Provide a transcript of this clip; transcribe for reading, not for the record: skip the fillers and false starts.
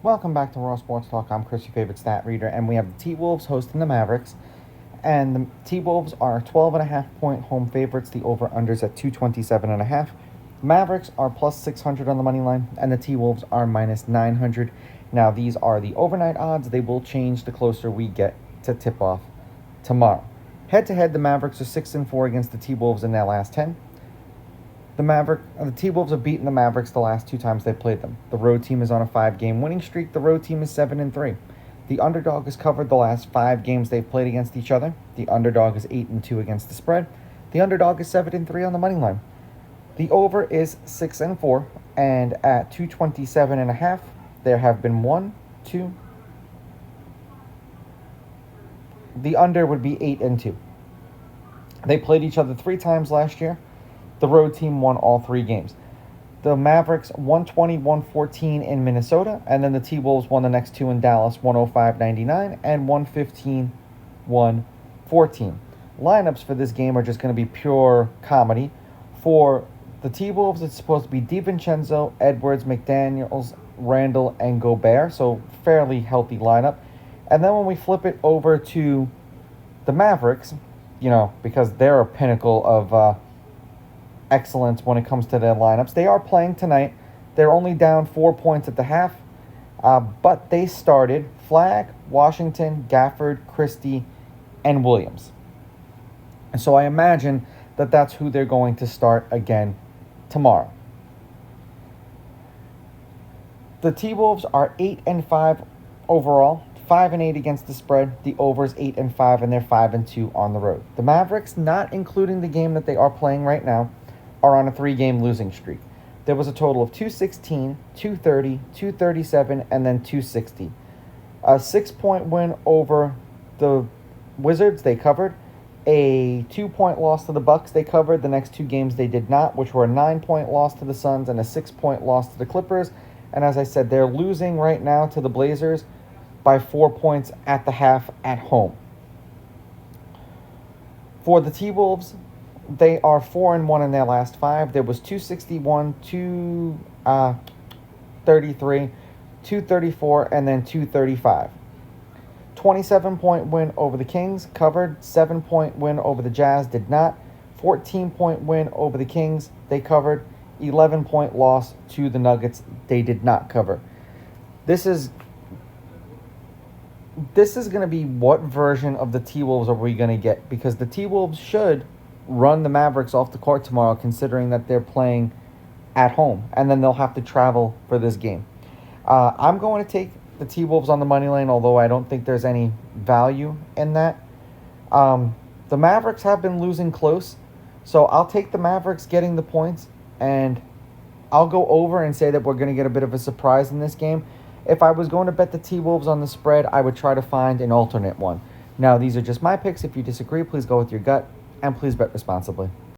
Welcome back to Raw Sports Talk. I'm Chris, your favorite stat reader, and we have the T-Wolves hosting the Mavericks. And the T-Wolves are 12.5-point home favorites. The over-unders at 227.5. Mavericks are plus 600 on the money line, and the T-Wolves are minus 900. Now, these are the overnight odds. They will change the closer we get to tip-off tomorrow. Head-to-head, the Mavericks are 6-4 against the T-Wolves in their last 10. The T-Wolves have beaten the Mavericks the last 2 times they played them. The road team is on a 5-game winning streak. The road team is 7-3. The underdog has covered the last 5 games they've played against each other. The underdog is 8-2 against the spread. The underdog is 7-3 on the money line. The over is 6-4, and at 227.5, there have been 1, 2. The under would be 8-2. They played each other 3 times last year. The road team won all 3 games. The Mavericks 120-114 in Minnesota, and then the T-Wolves won the next 2 in Dallas, 105-99 and 115-114. Lineups for this game are just going to be pure comedy. For the T-Wolves, it's supposed to be DiVincenzo, Edwards, McDaniels, Randall, and Gobert, so fairly healthy lineup. And then when we flip it over to the Mavericks, because they're a pinnacle of excellence when it comes to their lineups. They are playing tonight. They're only down 4 points at the half, but they started Flagg, Washington, Gafford, Christie, and Williams. And so I imagine that that's who they're going to start again tomorrow. The T-Wolves are 8-5 overall, 5-8 against the spread. The over is 8-5, and they're 5-2 on the road. The Mavericks, not including the game that they are playing right now, are on a 3-game losing streak. There was a total of 216, 230, 237, and then 260. A 6-point win over the Wizards, they covered. A 2-point loss to the Bucks, they covered. The next 2 games they did not, which were a 9-point loss to the Suns and a 6-point loss to the Clippers. And as I said, they're losing right now to the Blazers by 4 points at the half at home. For the T-Wolves, they are 4-1 in their last 5. There was 261, 233, 234, and then 235. 27-point win over the Kings, covered. 7-point win over the Jazz, did not. 14-point win over the Kings, they covered. 11-point loss to the Nuggets, they did not cover. This is going to be what version of the T-Wolves are we going to get? Because the T-Wolves should run the Mavericks off the court tomorrow, considering that they're playing at home, and then they'll have to travel for this game. I'm going to take the T-Wolves on the money line, although I don't think there's any value in that. The Mavericks have been losing close, so I'll take the Mavericks getting the points, and I'll go over and say that we're going to get a bit of a surprise in this game. If I was going to bet the T-Wolves on the spread, I would try to find an alternate one. Now, these are just my picks. If you disagree, please go with your gut, and please bet responsibly.